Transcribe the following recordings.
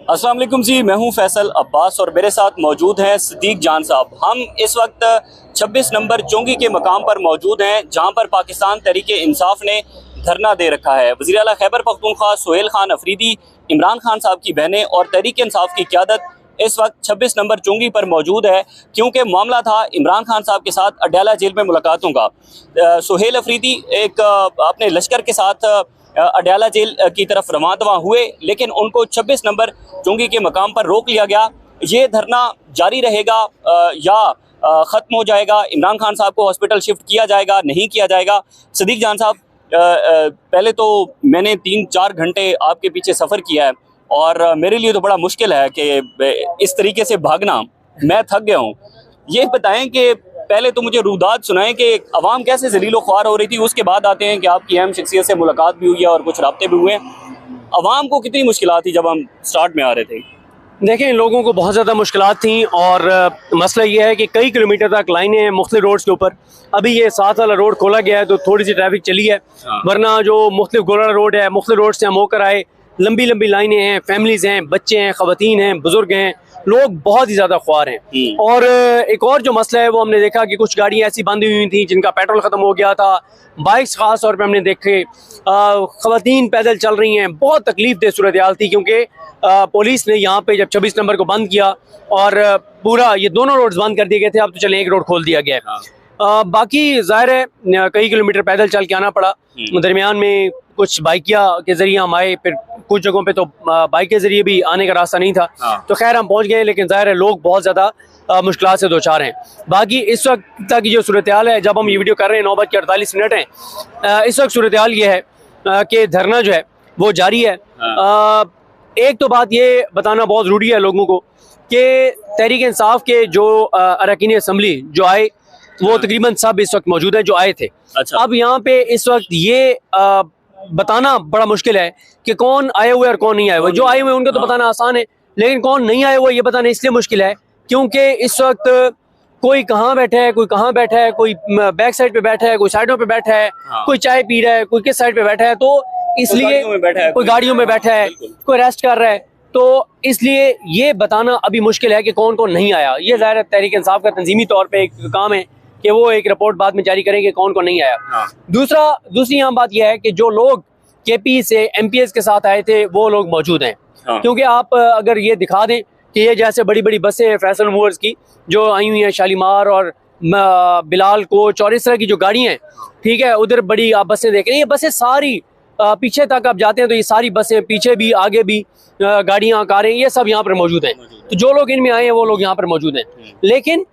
अस्सलाम वालेकुम जी, मैं हूं फैसल अब्बास और मेरे साथ मौजूद हैं सिद्दीक जान साहब। हम इस वक्त 26 नंबर चौंगी के मकाम पर मौजूद हैं जहां पर पाकिस्तान तहरीक इंसाफ ने धरना दे रखा है। वज़ीर आला खैबर पख्तूनख्वा सुहेल खान अफरीदी, इमरान खान साहब की बहनें और तहरीक इंसाफ की क़यादत इस वक्त 26 नंबर चौंगी पर मौजूद है, क्योंकि मामला था इमरान खान साहब के साथ अडयाला जेल में मुलाकातों का। सुहेल अफरीदी एक अपने लश्कर के साथ अडयाला जेल की तरफ रवाना हुए, लेकिन उनको 26 नंबर चौंगी के मकाम पर रोक लिया गया। ये धरना जारी रहेगा या ख़त्म हो जाएगा? इमरान खान साहब को हॉस्पिटल शिफ्ट किया जाएगा, नहीं किया जाएगा? सिद्दीक जान साहब, पहले तो मैंने 3-4 घंटे आपके पीछे सफ़र किया है और मेरे लिए तो बड़ा मुश्किल है कि इस तरीके से भागना, मैं थक गया हूँ। ये बताएं कि पहले तो मुझे रूदात सुनाएं कि अवाम कैसे जलीलो ख्वार हो रही थी, उसके बाद आते हैं कि आपकी अहम शख्सियत से मुलाकात भी हुई है और कुछ राब्ते भी हुए हैं। अवाम को कितनी मुश्किलात थी जब हम स्टार्ट में आ रहे थे? देखें, लोगों को बहुत ज़्यादा मुश्किलात थी और मसला ये है कि कई किलोमीटर तक लाइनें हैं मुख्तलिफ रोड्स के ऊपर। अभी ये 7 वाला रोड खोला गया है तो थोड़ी सी ट्रैफिक चली है, वरना जो मुख्तलिफ गोला रोड है, मुख्तलिफ रोड से हम होकर आए, लंबी लंबी लाइनें हैं, फैमिलीज़ हैं, बच्चे हैं, ख़वातीन हैं, बुजुर्ग हैं, लोग बहुत ही ज़्यादा ख्वार हैं। और एक और जो मसला है वो हमने देखा कि कुछ गाड़ियाँ ऐसी बंदी हुई थी जिनका पेट्रोल ख़त्म हो गया था। बाइक्स ख़ास तौर पर हमने देखे, ख़वातीन पैदल चल रही हैं। बहुत तकलीफ दे सूरत हाल थी, क्योंकि पुलिस ने यहाँ पे जब 26 नंबर को बंद किया और पूरा ये दोनों रोड्स बंद कर दिए गए थे, अब तो चले एक रोड खोल दिया गया है। बाकी ज़ाहिर है कई किलोमीटर पैदल चल के आना पड़ा। दरमियान में कुछ बाइकिया के ज़रिए हम आए, फिर कुछ जगहों पे तो बाइक के ज़रिए भी आने का रास्ता नहीं था, तो खैर हम पहुँच गए। लेकिन ज़ाहिर है लोग बहुत ज़्यादा मुश्किलात से दो चार हैं। बाकी इस वक्त तक की जो सूरत हाल है, जब हम ये वीडियो कर रहे हैं 9:48 हैं, इस वक्त सूरत हाल ये है कि धरना जो है वो जारी है। एक तो बात ये बताना बहुत ज़रूरी है लोगों को कि तहरीक इंसाफ के जो अरकान असम्बली जो आए वो तकरीबन सब इस वक्त मौजूद हैं जो आए थे। अच्छा। अब यहाँ पे इस वक्त ये बताना बड़ा मुश्किल है कि कौन आए हुए और कौन नहीं आए हुए। जो आए हुए उनको तो बताना आसान है, लेकिन कौन नहीं आए हुए ये बताना इसलिए मुश्किल है क्योंकि इस वक्त कोई कहाँ बैठा है, कोई कहाँ बैठा है, कोई बैक साइड पे बैठा है, कोई साइडों पे बैठा है, कोई चाय पी रहा है, कोई किस साइड पे बैठा है, तो इसलिए कोई गाड़ियों में बैठा है, कोई रेस्ट कर रहा है, तो इसलिए ये बताना अभी मुश्किल है कि कौन कौन नहीं आया। ये ज़ाहिर है तहरीक इंसाफ का तंजीमी तौर पे एक काम है कि वो एक रिपोर्ट बाद में जारी करेंगे कौन कौन नहीं आया। दूसरी आम बात यह है कि जो लोग KP से MPS के साथ आए थे वो लोग मौजूद हैं। क्योंकि आप अगर ये दिखा दें कि ये जैसे बड़ी बड़ी बसें हैं फैसल मूवर्स की जो आई हुई हैं, शालीमार और बिलाल कोच और इस तरह की जो गाड़ियाँ हैं, ठीक है, उधर बड़ी आप बसें देख रहे हैं। ये बसें सारी पीछे तक आप जाते हैं तो ये सारी बसें पीछे भी आगे भी गाड़ियाँ कारें ये सब यहाँ पर मौजूद हैं। तो जो लोग इनमें आए हैं वो लोग यहाँ पर मौजूद हैं। लेकिन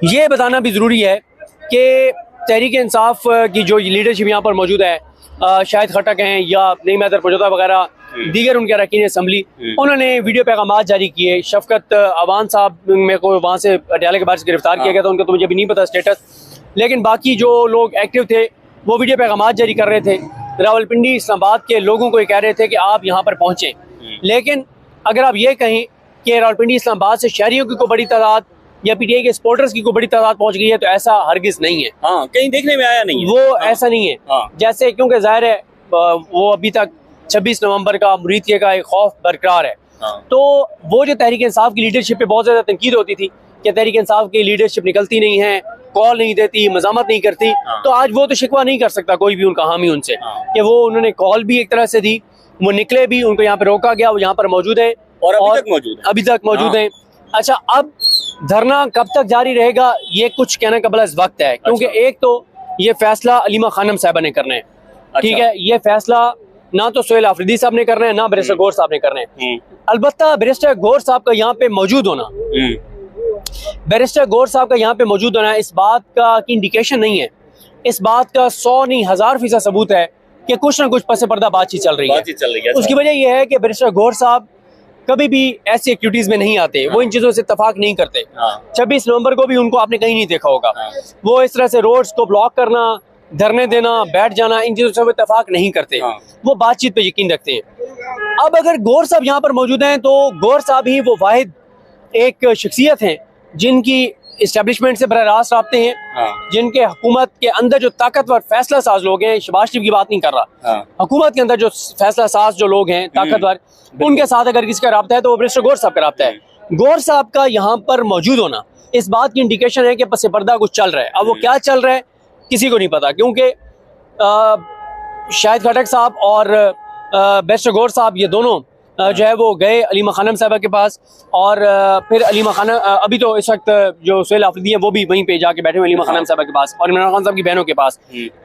ये बताना भी ज़रूरी है कि तहरीक इंसाफ की जो लीडरशिप यहाँ पर मौजूद है, शाहिद खटक हैं या नईम हैदर पजोदा वगैरह दीगर उनके अरकान असम्बली, उन्होंने वीडियो पैगाम जारी किए। शफकत अवान साहब मेरे को वहाँ से अडयाला के बाहर से गिरफ्तार किया गया था, उनका तो मुझे अभी नहीं पता स्टेटस, लेकिन बाकी जो लोग एक्टिव थे वो वीडियो पैगाम जारी कर रहे थे। रावलपिंडी इस्लामाबाद के लोगों को ये कह रहे थे कि आप यहाँ पर पहुँचें। लेकिन अगर आप ये कहें कि रावलपिंडी इस्लामाबाद से शहरियों की कोई बड़ी तादाद या PTI के सपोर्टर्स की कोई बड़ी तादाद पहुँच गई है, तो ऐसा हरगिज़ नहीं है। कहीं देखने में आया नहीं है वो ऐसा नहीं है। जैसे क्योंकि ज़ाहिर है वो अभी तक 26 नवंबर का मुरीदिये का एक खौफ बरकरार है। तो वो जो तहरीक इंसाफ की लीडरशिप पे बहुत ज़्यादा तनकीद होती थी कि तहरीक इंसाफ की लीडरशिप निकलती नहीं है, कॉल नहीं देती, मज़ामत नहीं करती, तो आज वो तो शिकवा नहीं कर सकता कोई भी उनका हामी उनसे कि वो उन्होंने कॉल भी एक तरह से दी, वो निकले भी, उनको यहाँ पर रोका गया, वो यहाँ पर मौजूद है और अभी तक मौजूद हैं। अच्छा, अब धरना कब तक जारी रहेगा ये कुछ कहना कबल इस वक्त है, क्योंकि एक तो ये फैसला अलीमा खानम साहबा ने करना है, ठीक है, ये फैसला ना तो सुहेल अफरीदी साहब ने करना है ना बैरिस्टर गौहर साहब ने करना है। अलबत्ता बैरिस्टर गौहर साहब का यहाँ पे मौजूद होना, बैरिस्टर गौहर साहब का यहाँ पे मौजूद होना इस बात का की इंडिकेशन नहीं है, इस बात का 100 नहीं 1000% सबूत है कि कुछ ना कुछ पस पर्दा बातचीत चल रही है। उसकी वजह यह है कि बैरिस्टर गौहर साहब कभी भी ऐसी एक्टिविटीज में नहीं आते, वो इन चीजों से इत्तेफाक नहीं करते। 26 नवंबर को भी उनको आपने कहीं नहीं देखा होगा वो इस तरह से रोड्स को ब्लॉक करना, धरने देना, बैठ जाना, इन चीजों से वो इत्तेफाक नहीं करते, वो बातचीत पे यकीन रखते हैं। अब अगर गौहर साहब यहाँ पर मौजूद हैं तो गौहर साहब ही वो वाहिद एक शख्सियत हैं जिनकी इस्टेब्लिशमेंट से बराह रास्त रबते हैं, जिनके हुकूमत के अंदर जो ताकतवर फैसला साज लोग हैं, शहबाज शरीफ की बात नहीं कर रहा, हुकूमत के अंदर जो फैसला साज जो लोग हैं ताकतवर, उनके साथ अगर किसी का रब्ता है तो वो बैरिस्टर गौहर साहब का रब्ता है। गौहर साहब का यहाँ पर मौजूद होना इस बात की इंडिकेशन है कि पस पर्दा कुछ चल रहा है। अब वो क्या चल रहा है किसी को नहीं पता, क्योंकि शाहिद खटक साहब और बैरिस्टर गौहर साहब ये दोनों जो है वो गए अलीमा खानम साहबा के पास, और फिर अलीमा खानम अभी तो इस वक्त जो सुहेल आफरीदी हैं वो भी वहीं पे जाके बैठे हुए अलीमा खानम साहबा के पास और इमरान खान साहब की बहनों के पास।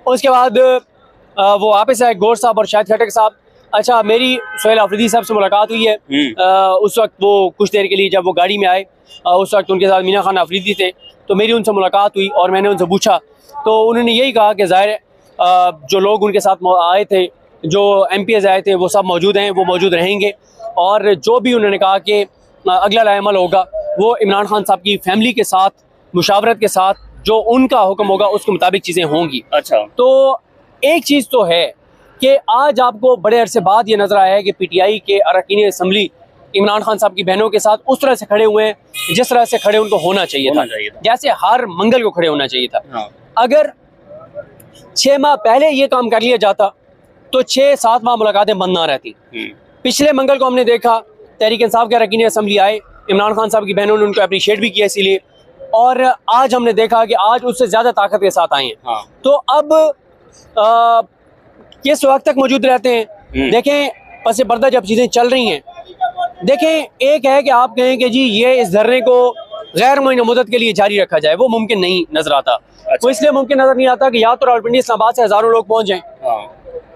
उसके बाद वो वापस आए गौहर साहब और शाहिद खटक साहब। अच्छा, मेरी सुहेल आफरीदी साहब से मुलाकात हुई है उस वक्त, वो कुछ देर के लिए जब वो गाड़ी में आए उस वक्त उनके साथ मीना खान आफरीदी थे, तो मेरी उनसे मुलाकात हुई और मैंने उनसे पूछा तो उन्होंने यही कहा कि ज़ाहिर जो लोग उनके साथ आए थे, जो MPs आए थे, वो सब मौजूद हैं, वो मौजूद रहेंगे, और जो भी उन्होंने कहा कि अगला लाएमल होगा वो इमरान खान साहब की फैमिली के साथ मुशावरत के साथ जो उनका हुक्म होगा उसके मुताबिक चीज़ें होंगी। अच्छा, तो एक चीज़ तो है कि आज आपको बड़े अरसे बाद ये नजर आया है कि PTI के अरकान असम्बली इमरान खान साहब की बहनों के साथ उस तरह से खड़े हुए हैं जिस तरह से खड़े उनको होना चाहिए था, जैसे हर मंगल को खड़े होना चाहिए था। अगर 6 माह पहले ये काम कर लिया जाता तो 6-7 माह मुलाकातें बंद ना रहती। पिछले मंगल को हमने देखा तहरीक इंसाफ के अरकान असम्बली आए, इमरान खान साहब की बहनों ने उनको अप्रिशिएट भी किया इसीलिए, और आज हमने देखा कि आज उससे ज़्यादा ताकत के साथ आए हैं। तो अब किस वक्त तक मौजूद रहते हैं? देखें, पस पर्दा जब चीज़ें चल रही हैं, देखें, एक है कि आप कहें कि जी ये इस धरने को गैर मुअय्यन मुद्दत के लिए जारी रखा जाए, वो मुमकिन नहीं नजर आता। वो इसलिए मुमकिन नजर नहीं आता कि या तो रावलपिंडी इस्लामाबाद से हज़ारों लोग पहुंच जाएं,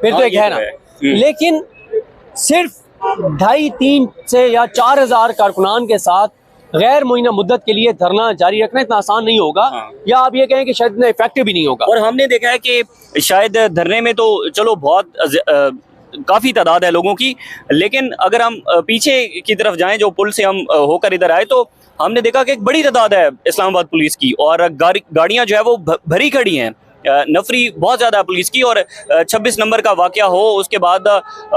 फिर तो एक है ना, लेकिन सिर्फ 2.5-3 से या 4,000 कारकुनान के साथ गैर मुअय्यन मुद्दत के लिए धरना जारी रखना इतना आसान नहीं होगा, या आप ये कहें कि शायद इतना इफेक्टिव भी नहीं होगा। और हमने देखा है कि शायद धरने में तो चलो बहुत काफ़ी तादाद है लोगों की, लेकिन अगर हम पीछे की तरफ जाएं, जो पुल से हम होकर इधर आए, तो हमने देखा कि एक बड़ी तादाद है इस्लामाबाद पुलिस की, और गाड़ियां जो है वो भरी खड़ी हैं, नफरी बहुत ज़्यादा पुलिस की। और 26 नंबर का वाक़या हो उसके बाद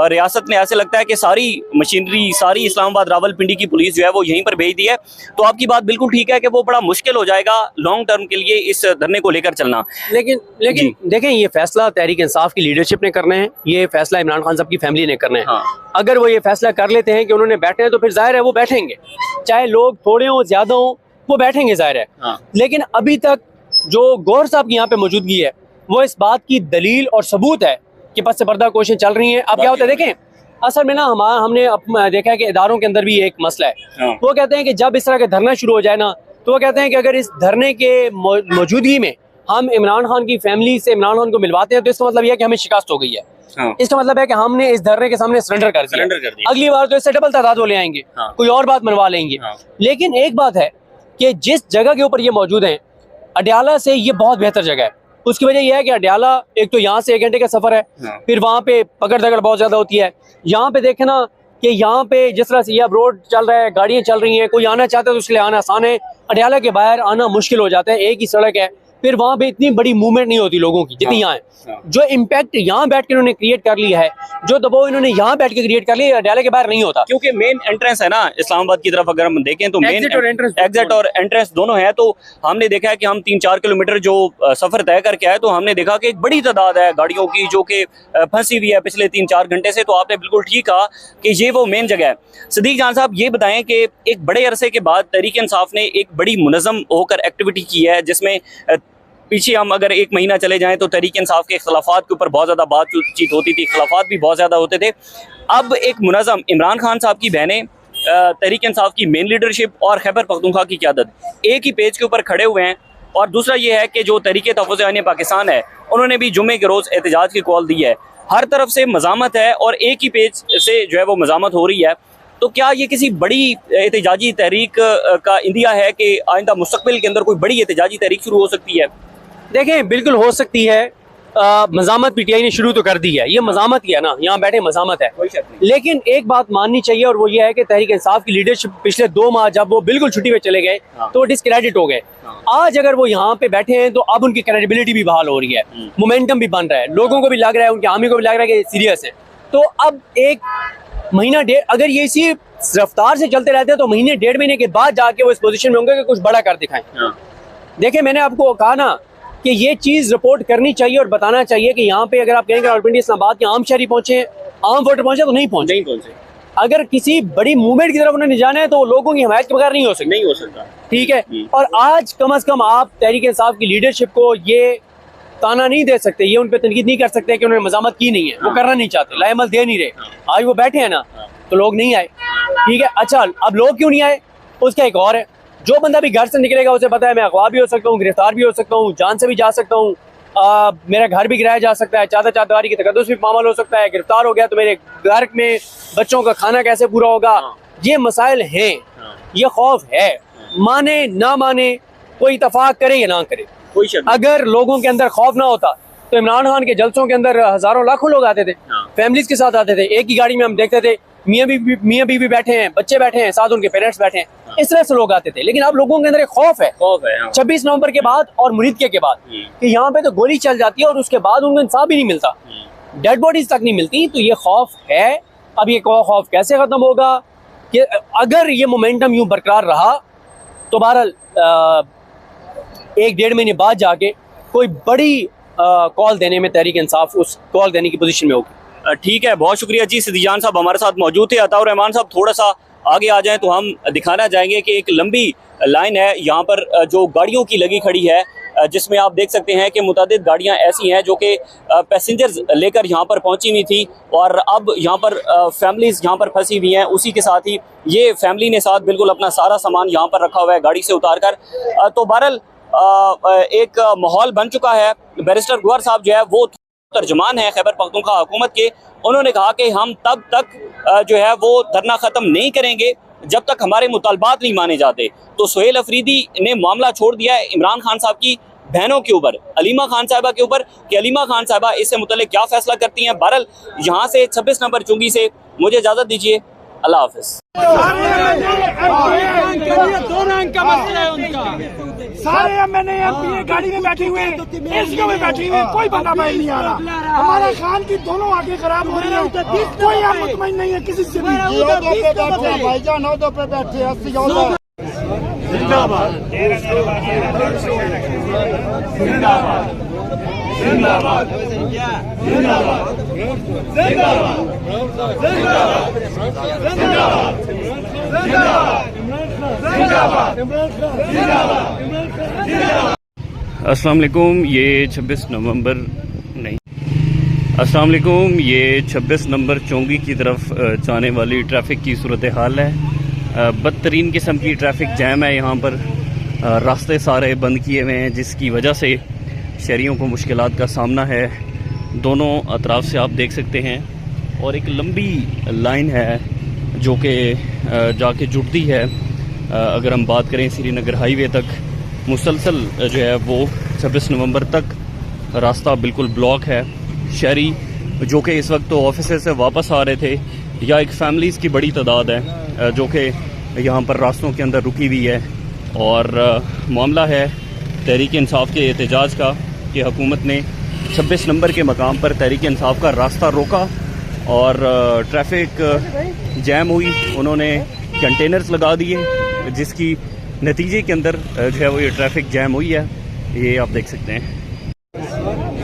रियासत ने ऐसे लगता है कि सारी मशीनरी, सारी इस्लामाबाद रावलपिंडी की पुलिस जो है वो यहीं पर भेज दी है। तो आपकी बात बिल्कुल ठीक है कि वो बड़ा मुश्किल हो जाएगा लॉन्ग टर्म के लिए इस धरने को लेकर चलना। लेकिन देखें, ये फैसला तहरीक इंसाफ की लीडरशिप ने करना है, ये फैसला इमरान खान साहब की फैमिली ने करना है। अगर वो ये फैसला कर लेते हैं कि उन्होंने बैठे हैं तो फिर जाहिर है वो बैठेंगे, चाहे लोग थोड़े हों ज़्यादा हों, वो बैठेंगे जाहिर है। लेकिन अभी तक जो गौहर साहब की यहाँ पे मौजूदगी है वो इस बात की दलील और सबूत है कि पस पर्दा कोशिशें चल रही हैं। अब क्या होता है, देखें, असल में ना हमने देखा है कि इदारों के अंदर भी एक मसला है। वो कहते हैं कि जब इस तरह का धरना शुरू हो जाए ना, तो वो कहते हैं कि अगर इस धरने के मौजूदगी में हम इमरान खान की फैमिली से इमरान खान को मिलवाते हैं तो इसका मतलब यह है कि हमें शिकस्त हो गई है। इसका मतलब है कि हमने इस धरने के सामने सरेंडर कर दिया, अगली बार तो इससे डबल तादाद वो ले आएंगे, कोई और बात मनवा लेंगे। लेकिन एक बात है कि जिस जगह के ऊपर ये मौजूद हैं, अडयाला से ये बहुत बेहतर जगह है। उसकी वजह यह है कि अडयाला एक तो यहाँ से 1 घंटे का सफर है, फिर वहाँ पे पकड़ दगड़ बहुत ज्यादा होती है। यहाँ पे देखे ना कि यहाँ पे जिस तरह से यह रोड चल रहा है, गाड़ियाँ चल रही हैं, कोई आना चाहता है तो उसके लिए आना आसान है। अडयाला के बाहर आना मुश्किल हो जाता है, एक ही सड़क है, फिर वहाँ पे इतनी बड़ी मूवमेंट नहीं होती लोगों की जितनी यहाँ है। जो इम्पैक्ट यहाँ बैठ के इन्होंने क्रिएट कर लिया है, जो दबाव इन्होंने यहाँ बैठ के क्रिएट कर लिया, अडयाला के बाहर नहीं होता, क्योंकि मेन एंट्रेंस है ना इस्लामाबाद की तरफ। अगर हम देखें तो मेन एग्जिट और एंट्रेंस दोनों है। तो हमने देखा है कि हम 3-4 किलोमीटर जो सफर तय करके आए, तो हमने देखा कि एक बड़ी तादाद है गाड़ियों की जो कि फंसी हुई है पिछले 3-4 घंटे से। तो आपने बिल्कुल ठीक कहा कि ये वो मेन जगह है। सदीक जान साहब, ये बताएं कि एक बड़े अरसे के बाद तहरीक इंसाफ ने एक बड़ी मुनज़्ज़म होकर एक्टिविटी की है, जिसमें पीछे हम अगर 1 महीना चले जाएं तो तहरीक इंसाफ के इख्तलाफात के ऊपर बहुत ज़्यादा बातचीत होती थी, इख्तलाफात भी बहुत ज़्यादा होते थे। अब एक मुनज़्ज़म इमरान खान साहब की बहनें, तहरीक इंसाफ की मेन लीडरशिप और खैबर पख्तूनख्वा की क़यादत एक ही पेज के ऊपर खड़े हुए हैं। और दूसरा ये है कि जो तहरीक तहफ़्फ़ुज़ आईन पाकिस्तान है, उन्होंने भी जुम्मे के रोज़ एहतजाज की कॉल दी है। हर तरफ से मज़ामत है और एक ही पेज से जो है वो मज़ामत हो रही है। तो क्या ये किसी बड़ी एहतजाजी तहरीक का इंदिया है कि आइंदा मुस्तक़बिल के अंदर कोई बड़ी एहतजाजी तहरीक शुरू हो सकती है? देखें, बिल्कुल हो सकती है। मज़ामत PTI ने शुरू तो कर दी है, ये मज़ामत ही है ना, यहाँ बैठे मज़ामत है। लेकिन एक बात माननी चाहिए और वो ये है कि तहरीक इंसाफ की लीडरशिप पिछले 2 माह जब वो बिल्कुल छुट्टी पे चले गए तो वो डिस्क्रेडिट हो गए। आज अगर वो यहाँ पे बैठे हैं तो अब उनकी क्रेडिबिलिटी भी बहाल हो रही है, मोमेंटम भी बन रहा है, लोगों को भी लग रहा है, उनके हामी को भी लग रहा है कि सीरियस है। तो अब 1 महीना डेढ़ अगर ये इसी रफ्तार से चलते रहते हैं तो 1-1.5 महीने के बाद जाके वो इस पोजीशन में होंगे कि कुछ बड़ा कर दिखाएं। देखिए मैंने आपको कहा ना कि ये चीज़ रिपोर्ट करनी चाहिए और बताना चाहिए कि यहाँ पे अगर आप कहेंगे रावलपिंडी इस्लामाबाद के आम शहरी पहुंचे, आम वोटर पहुंचे, तो नहीं पहुंचे। अगर किसी बड़ी मूवमेंट की तरफ उन्हें जाना है तो लोगों की हमायत के बगैर नहीं हो सकता। ठीक है, और आज कम अज कम आप तहरीक इंसाफ की लीडरशिप को ये ताना नहीं दे सकते, ये उन पर तनकीद नहीं कर सकते कि उन्होंने मजामत की नहीं है, वो करना नहीं चाहते, लाएमल दे नहीं रहे। आज वो बैठे हैं ना तो लोग नहीं आए। ठीक है, अच्छा अब लोग क्यों नहीं आए उसका एक और है। जो बंदा भी घर से निकलेगा उसे पता है मैं अगवा भी हो सकता हूँ, गिरफ्तार भी हो सकता हूँ, जान से भी जा सकता हूँ, मेरा घर भी गिराया जा सकता है, चादरवारी की तकद्दुस भी मामला हो सकता है, गिरफ्तार हो गया तो मेरे घर में बच्चों का खाना कैसे पूरा होगा। ये मसाइल हैं, ये खौफ है, माने ना माने, कोई इतफाक करे या ना करे। अगर लोगों के अंदर खौफ ना होता तो इमरान खान के जलसों के अंदर हजारों लाखों लोग आते थे, फैमिलीज के साथ आते थे, एक ही गाड़ी में हम देखते थे मियाँ बीवी बैठे हैं, बच्चे बैठे हैं, साथ उनके पेरेंट्स बैठे हैं, इस तरह से लोग आते थे। लेकिन अब लोगों के अंदर एक खौफ है 26 नवंबर के बाद और मुरीदके के बाद कि यहाँ पे तो गोली चल जाती है और उसके बाद उनको इंसाफ भी नहीं मिलता, डेड बॉडीज तक नहीं मिलती। तो ये खौफ है। अब ये खौफ कैसे खत्म होगा कि अगर ये मोमेंटम यूं बरकरार रहा तो बहरहाल 1-1.5 महीने बाद जाके कोई बड़ी कॉल देने में तहरीक इंसाफ उस कॉल देने की पोजीशन में होगी। ठीक है, बहुत शुक्रिया जी। सिद्दीक जान साहब हमारे साथ मौजूद थे। अताउर रहमान साहब थोड़ा सा आगे आ जाएं तो हम दिखाना चाहेंगे कि एक लंबी लाइन है यहाँ पर जो गाड़ियों की लगी खड़ी है, जिसमें आप देख सकते हैं कि मुतअद्दिद गाड़ियाँ ऐसी हैं जो कि पैसेंजर्स लेकर यहाँ पर पहुँची हुई थी और अब यहाँ पर फैमिलीज यहाँ पर फंसी हुई हैं। उसी के साथ ही ये फैमिली ने साथ बिल्कुल अपना सारा सामान यहाँ पर रखा हुआ है गाड़ी से उतार कर। तो बहरहाल एक माहौल बन चुका है। बैरिस्टर गौहर साहब जो है वो तर्जमान है खैबर पख्तूनख्वा हुकूमत के, उन्होंने कहा कि हम तब तक जो है वो धरना ख़त्म नहीं करेंगे जब तक हमारे मुतालबात नहीं माने जाते। तो सुहेल अफरीदी ने मामला छोड़ दिया है इमरान खान साहब की बहनों के ऊपर, अलीमा खान साहिबा के ऊपर, कि अलीमा खान साहिबा इससे मुतल्लिक क्या फैसला करती हैं। बहरहाल यहाँ से 26 नंबर चुंगी से मुझे इजाज़त दीजिए, अल्लाह हाफिज़। सारे एमएनए एमपी गाड़ी में बैठे हुए हैं, एसडीओ में बैठे हुए हैं, कोई बंदा बाहर नहीं आ रहा। हमारा खान की दोनों आंखें खराब हो रही है, कोई यहाँ मुतमईन नहीं है किसी से भी। भाईजान 9 पे बैठे 80 जिंदाबाद जिंदाबाद जिंदाबाद जिंदाबाद अस्सलाम वालेकुम। ये 26 नवंबर नहीं, अस्सलाम वालेकुम। ये 26 नंबर चौंगी की तरफ जाने वाली ट्रैफिक की सूरत हाल है। बदतरीन किस्म की ट्रैफिक जैम है यहाँ पर, रास्ते सारे बंद किए हुए हैं जिसकी वजह से शहरियों को मुश्किलात का सामना है। दोनों अतराफ से आप देख सकते हैं और एक लंबी लाइन है जो कि जाके जुड़ती है। अगर हम बात करें श्रीनगर हाईवे तक, मुसलसल जो है वो 26 नवंबर तक रास्ता बिल्कुल ब्लॉक है। शहरी जो कि इस वक्त तो ऑफिस से वापस आ रहे थे या एक फैमिलीज़ की बड़ी तादाद है जो कि यहाँ पर रास्तों के अंदर रुकी हुई है। और मामला है तहरीक इंसाफ के एहतजाज का कि हुकूमत ने 26 नंबर के मकाम पर तहरीक इंसाफ का रास्ता रोका और ट्रैफिक जैम हुई। उन्होंने कंटेनर्स लगा दिए जिसकी नतीजे के अंदर जो है वो ये ट्रैफिक जैम हुई है। ये आप देख सकते हैं।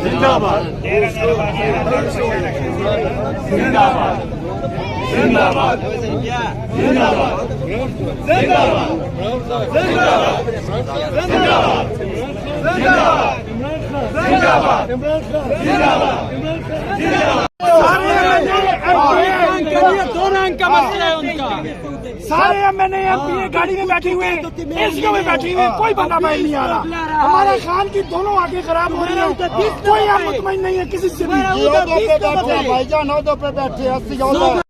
जिंदाबाद जिंदाबाद जिंदाबाद जिंदाबाद सारे एमएनए एमपी गाड़ी में बैठे हुए हैं, एसडीओ में बैठे हुए हैं, कोई बंदा बाहर नहीं आ रहा। हमारा खान की दोनों आंखें खराब हो रही है, कोई यहाँ मुतमईन नहीं है किसी से भी। भाईजान 9 पे बैठे 80